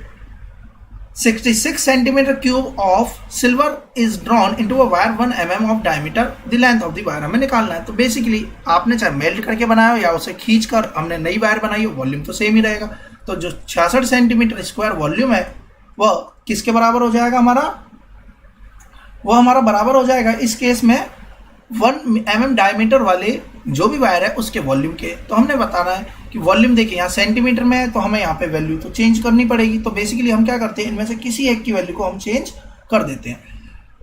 66 centimetre cube of silver is drawn into a wire 1 mm of diameter, the length of the wire हमें निकालना है। तो बेसिकली आपने चाहे मेल्ट करके बनाया हो या उसे खींच कर हमने नई वायर बनाई हो, वॉल्यूम तो सेम ही रहेगा। तो जो 66 सेंटीमीटर स्क्वायर वॉल्यूम है वह किसके बराबर हो जाएगा हमारा, वह हमारा बराबर हो जाएगा इस केस में 1 mm डायमीटर वाले जो भी वायर है उसके वॉल्यूम के। तो हमने बताना है कि वॉल्यूम देखिए यहाँ सेंटीमीटर में है तो हमें यहाँ पे वैल्यू तो चेंज करनी पड़ेगी। तो बेसिकली हम क्या करते हैं, इनमें से किसी एक की वैल्यू को हम चेंज कर देते हैं।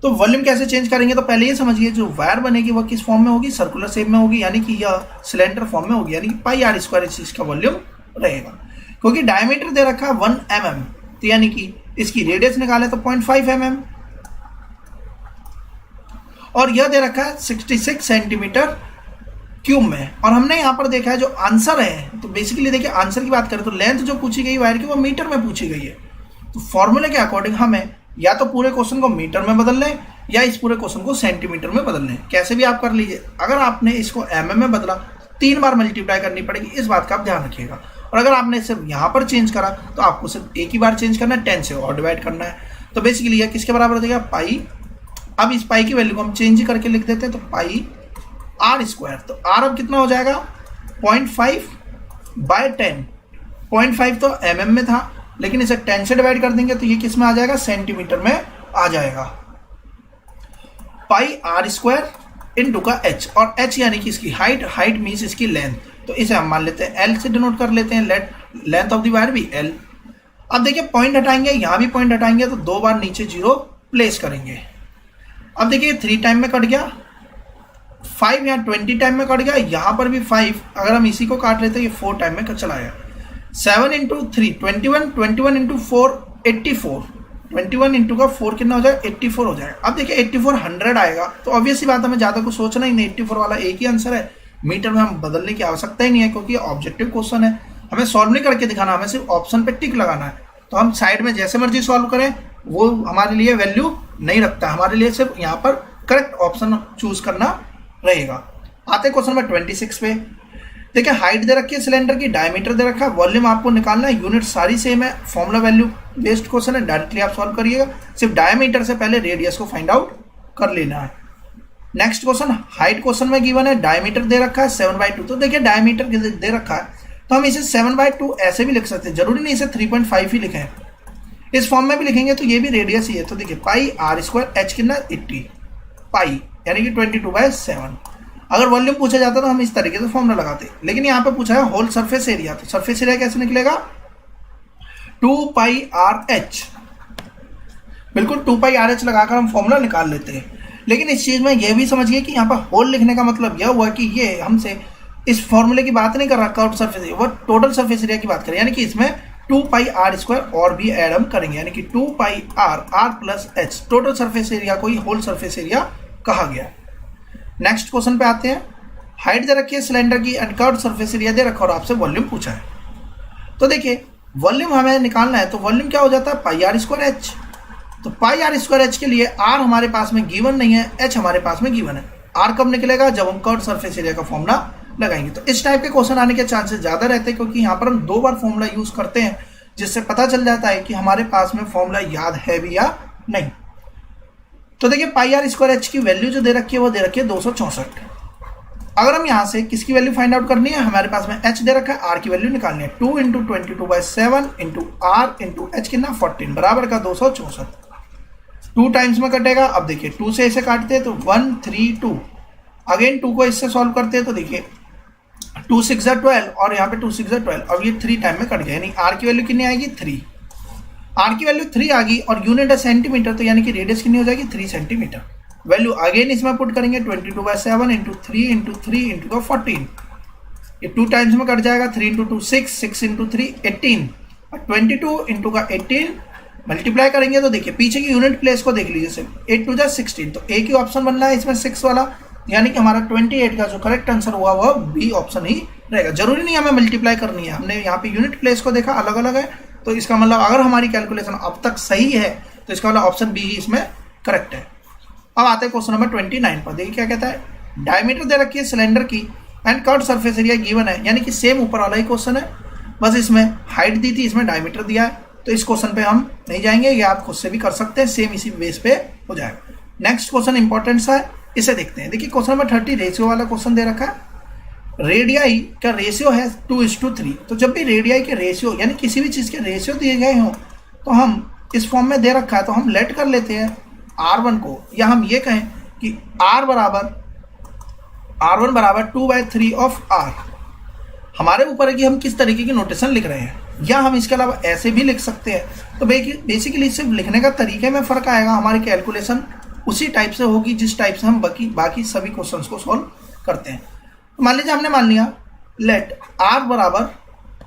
तो वॉल्यूम कैसे चेंज करेंगे, तो पहले ये समझिए जो वायर बनेगी वह किस फॉर्म में होगी, सर्कुलर शेप में होगी, यानी कि यह सिलेंडर फॉर्म में होगी, यानी कि पाई आर स्क्वायर इसका वॉल्यूम रहेगा, क्योंकि डायमीटर दे रखा है 1 mm, तो यानी कि इसकी रेडियस निकाले तो 0.5 mm, और यह दे रखा है 66 सेंटीमीटर क्यूब में। और हमने यहाँ पर देखा है जो आंसर है, तो बेसिकली देखिए आंसर की बात करें तो लेंथ जो पूछी गई वायर की वो मीटर में पूछी गई है। तो फॉर्मूले के अकॉर्डिंग हमें या तो पूरे क्वेश्चन को मीटर में बदल लें या इस पूरे क्वेश्चन को सेंटीमीटर में बदल लें, कैसे भी आप कर लीजिए। अगर आपने इसको mm में बदला 3 बार मल्टीप्लाई करनी पड़ेगी, इस बात का आप ध्यान रखिएगा। और अगर आपने सिर्फ यहाँ पर चेंज करा तो आपको सिर्फ एक ही बार चेंज करना है, 10 से और डिवाइड करना है। तो बेसिकली यह किसके बराबर हो जाएगा, पाई। अब इस पाई की वैल्यू को हम चेंज करके लिख देते हैं, तो पाई आर स्क्वायर। तो आर अब कितना हो जाएगा 0.5/10। 0.5 तो mm में था, लेकिन इसे 10 से डिवाइड कर देंगे तो ये किस में आ जाएगा, सेंटीमीटर में आ जाएगा। पाई आर स्क्वायर इंटू का h, और h यानी कि इसकी हाइट मीन्स इसकी लेंथ, तो इसे हम मान लेते हैं l से डिनोट कर लेते हैं। लेंथ ऑफ द वायर भी l। अब देखिए पॉइंट हटाएंगे, यहाँ भी पॉइंट हटाएंगे तो 2 बार नीचे 0 प्लेस करेंगे। अब देखिए 3 टाइम में कट गया, 5 यहाँ 20 टाइम में कट गया, यहाँ पर भी 5, अगर हम इसी को काट लेते हैं ये 4 टाइम में चला गया। 7 इंटू 3 21, 21 इंटू 4 84, 21 इंटू का 4 कितना हो जाएगा, 84 हो जाएगा। अब देखिए 84 100 आएगा, तो ऑब्वियसली बात हमें ज़्यादा कुछ सोचना ही नहीं, 84 वाला एक ही आंसर है, मीटर में हम बदलने की आवश्यकता ही नहीं है, क्योंकि ये ऑब्जेक्टिव क्वेश्चन है, हमें सॉल्व नहीं करके दिखाना, हमें सिर्फ ऑप्शन पे टिक लगाना है। तो हम साइड में जैसे मर्जी सॉल्व करें वो हमारे लिए वैल्यू नहीं रखता, हमारे लिए सिर्फ यहाँ पर करेक्ट ऑप्शन चूज करना रहेगा। आते क्वेश्चन नंबर 26 पे। देखिए हाइट दे रखी है सिलेंडर की, डायमीटर दे रखा है, वॉल्यूम आपको निकालना है, यूनिट सारी सेम है, फॉर्मूला वैल्यू बेस्ड क्वेश्चन है, डायरेक्टली आप सॉल्व करिएगा। सिर्फ डायमीटर से पहले रेडियस को फाइंड आउट कर लेना है। नेक्स्ट क्वेश्चन, हाइट क्वेश्चन में गिवन है, डायमीटर दे रखा है 7/2। तो देखिए डायमीटर दे रखा है तो हम इसे 7/2 ऐसे भी लिख सकते हैं, जरूरी नहीं इसे 3.5 ही लिखें, इस फॉर्म में भी लिखेंगे तो ये भी रेडियस ही है। तो देखिए पाई आर स्क्वायर, एच कितना 80, पाई यानी कि 22/7। अगर वॉल्यूम पूछा जाता तो हम इस तरीके से फॉर्मूला लगाते, लेकिन यहाँ पे पूछा है होल सरफेस एरिया, तो सरफेस एरिया कैसे निकलेगा, 2πRh। बिल्कुल 2πRh लगाकर हम फॉर्मूला निकाल लेते हैं। लेकिन इस चीज में यह भी समझिए कि यहाँ पर होल लिखने का मतलब यह हुआ कि ये हमसे इस फॉर्मूले की बात नहीं कर रहा कर्व सरफेस एरिया, वो टोटल सरफेस एरिया की बात करें, यानी कि इसमें 2πR² और भी ऐड हम करेंगे, यानी कि 2πR+H टोटल सरफेस एरिया को ही होल सरफेस एरिया कहा गया। नेक्स्ट क्वेश्चन पे आते हैं। हाइट दे रखी है सिलेंडर की, अनकर्व्ड सरफेस एरिया दे रखा और आपसे वॉल्यूम पूछा है। तो देखिए वॉल्यूम हमें निकालना है, तो वॉल्यूम क्या हो जाता है πr²h। तो πr²h के लिए r हमारे पास में गिवन नहीं है, h हमारे पास में गिवन है। r कब निकलेगा, जब हम कर्व्ड सरफेस एरिया का फॉर्मूला लगाएंगे। तो इस टाइप के क्वेश्चन आने के चांसेस ज्यादा रहते हैं, क्योंकि यहाँ पर हम 2 बार फॉर्मूला यूज करते हैं, जिससे पता चल जाता है कि हमारे पास में फॉर्मूला याद है भी या नहीं। तो देखिए πr²h की वैल्यू जो दे रखी है वो दे रखी है 264। अगर हम यहाँ से किसकी वैल्यू फाइंड आउट करनी है, हमारे पास में h दे रखा है, r की वैल्यू निकालनी है, 2 × 22/7 × r × h कितना 14 बराबर का 264। 2 टाइम्स में कटेगा। अब देखिए 2 से इसे काटते हैं तो 1 3 2, अगेन 2 को इससे सॉल्व करते हैं तो देखिए 2 6 12 और यहाँ पे 2 6 12, अब ये 3 टाइम में कट गया, यानी r की वैल्यू कितनी आएगी 3। r की वैल्यू 3 आ गई और यूनिट है सेंटीमीटर, तो यानी कि रेडियस कितनी हो जाएगी 3 सेंटीमीटर। वैल्यू अगेन इसमें पुट करेंगे 22/7 × 3 × 3 × 14, ये 2 टाइम्स में कट जाएगा, 3 × 2 6, 6 × 3 18 और 22 × का 18 मल्टीप्लाई करेंगे तो देखिए पीछे की यूनिट प्लेस को देख लीजिए, सिर्फ 8 2 16, तो एक ही ऑप्शन बनना है इसमें 6 वाला, यानी कि हमारा 28 का जो करेक्ट आंसर हुआ वह बी ऑप्शन ही रहेगा। जरूरी नहीं हमें मल्टीप्लाई करनी है, हमने यहाँ पे यूनिट प्लेस को देखा अलग अलग है, तो इसका मतलब अगर हमारी कैलकुलेशन अब तक सही है तो इसका मतलब ऑप्शन बी ही इसमें करेक्ट है। अब आते हैं क्वेश्चन नंबर 29 पर। देखिए क्या कहता है, डायमीटर दे रखी है सिलेंडर की and curved surface area given है, यानी कि सेम ऊपर वाला ही क्वेश्चन है, बस इसमें हाइट दी थी, इसमें डायमीटर दिया है, तो इस क्वेश्चन पे हम नहीं जाएंगे, ये आप खुद से भी कर सकते हैं, सेम इसी बेस पे हो जाएगा। नेक्स्ट क्वेश्चन इंपॉर्टेंट सा है, इसे देखते हैं। देखिए क्वेश्चन नंबर 30 रेशियो वाला क्वेश्चन दे रखा है, रेडियाई का रेशियो है 2:3। तो जब भी रेडियाई के रेशियो यानी किसी भी चीज़ के रेशियो दिए गए हों तो हम इस फॉर्म में दे रखा है, तो हम लेट कर लेते हैं R1 को, या हम ये कहें कि R1 बराबर 2/3 ऑफ R। हमारे ऊपर है कि हम किस तरीके की नोटेशन लिख रहे हैं, या हम इसके अलावा ऐसे भी लिख सकते हैं। तो बेसिकली सिर्फ लिखने का तरीके में फ़र्क आएगा, हमारी कैलकुलेशन उसी टाइप से होगी जिस टाइप से हम बाकी सभी क्वेश्चंस को सॉल्व करते हैं। तो मान लीजिए हमने मान लिया लेट R बराबर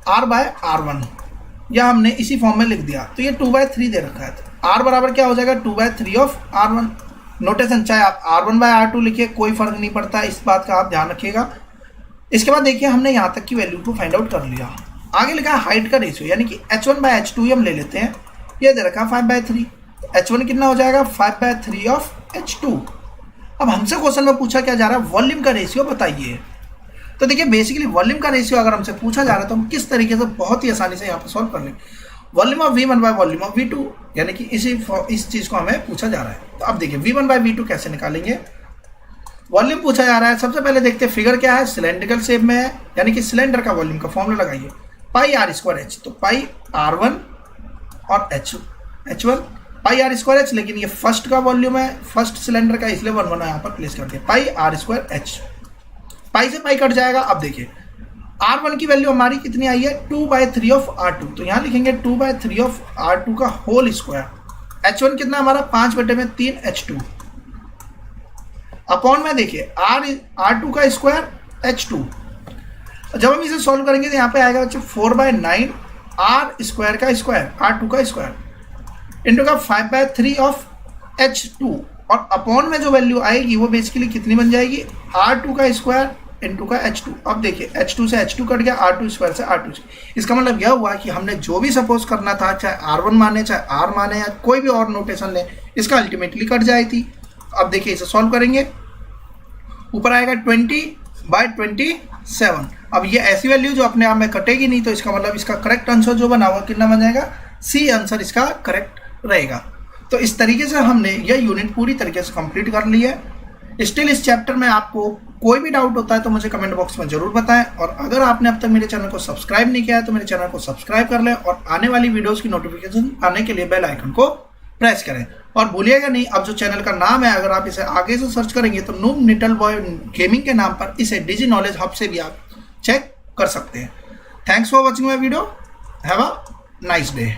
r/r1, या हमने इसी फॉर्म में लिख दिया। तो ये 2/3 दे रखा है, तो r बराबर क्या हो जाएगा 2/3 ऑफ r1। नोटेशन चाहे आप r1/r2 लिखिए, कोई फर्क नहीं पड़ता, इस बात का आप ध्यान रखिएगा। इसके बाद देखिए हमने यहाँ तक की वैल्यू को फाइंड आउट कर लिया। आगे लिखा है हाइट का रेशियो, यानी कि h1/h2 हम ले लेते हैं, ये दे रखा है 5/3, तो h1 कितना हो जाएगा 5/3 ऑफ h2। अब हमसे क्वेश्चन में पूछा क्या जा रहा है, वॉल्यूम का रेशियो बताइए। तो देखिए बेसिकली वॉल्यूम का रेशियो अगर हमसे पूछा जा रहा है तो हम किस तरीके से बहुत ही आसानी से यहाँ पर सॉल्व कर लें। Volume of V1 bye volume of V2, यानी कि इस चीज को हमें पूछा जा रहा है। तो अब देखिए V1 बाय V2 कैसे निकालेंगे। वॉल्यूम पूछा जा रहा है, सबसे पहले देखते हैं फिगर क्या है, सिलेंड्रिकल शेप में है, यानी कि सिलेंडर का वॉल्यूम का फॉर्मूला लगाइए, पाई r² h, तो पाई r1 और h1 पाई r² h, लेकिन ये फर्स्ट का वॉल्यूम है, फर्स्ट सिलेंडर का, इसलिए 1 1 यहाँ पर प्लेस कर दिया, पाई r² h। पाई से पाई कट जाएगा। अब देखिए r1 की वैल्यू हमारी कितनी आई है 2/3 ऑफ r2, तो यहाँ लिखेंगे 2/3 ऑफ r2 का होल स्क्वायर। h1 कितना हमारा 5/3 h2 अपॉन में देखिए r2 का स्क्वायर h2। जब हम इसे सॉल्व करेंगे तो यहाँ पे आएगा बच्चों 4/9 r² का स्क्वायर, r2 का स्क्वायर इंटू का 5/3 ऑफ h2, और अपॉन में जो वैल्यू आएगी वो बेसिकली कितनी बन जाएगी r2 का स्क्वायर इंटू का h2। अब देखिए h2 से h2 कट गया, r2 स्क्वायर से r2। इसका मतलब यह हुआ कि हमने जो भी सपोज करना था, चाहे r1 माने चाहे r माने या कोई भी और नोटेशन ले, इसका अल्टीमेटली कट जाए थी। अब देखिए इसे सॉल्व करेंगे, ऊपर आएगा 20/27। अब ये ऐसी वैल्यू जो अपने आप में कटेगी नहीं, तो इसका मतलब इसका करेक्ट आंसर जो बना हुआ कितना बन जाएगा, सी आंसर इसका करेक्ट रहेगा। तो इस तरीके से हमने यह यूनिट पूरी तरीके से कंप्लीट कर ली है। स्टिल इस चैप्टर में आपको कोई भी डाउट होता है तो मुझे कमेंट बॉक्स में जरूर बताएं, और अगर आपने अब तक मेरे चैनल को सब्सक्राइब नहीं किया है तो मेरे चैनल को सब्सक्राइब कर लें, और आने वाली वीडियोस की नोटिफिकेशन आने के लिए बेल आइकन को प्रेस करें। और भूलिएगा नहीं, अब जो चैनल का नाम है अगर आप इसे आगे से सर्च करेंगे तो नूब निटल बॉय गेमिंग के नाम पर इसे डिजी नॉलेज हब से भी आप चेक कर सकते हैं। Thanks for watching my video, have a nice day.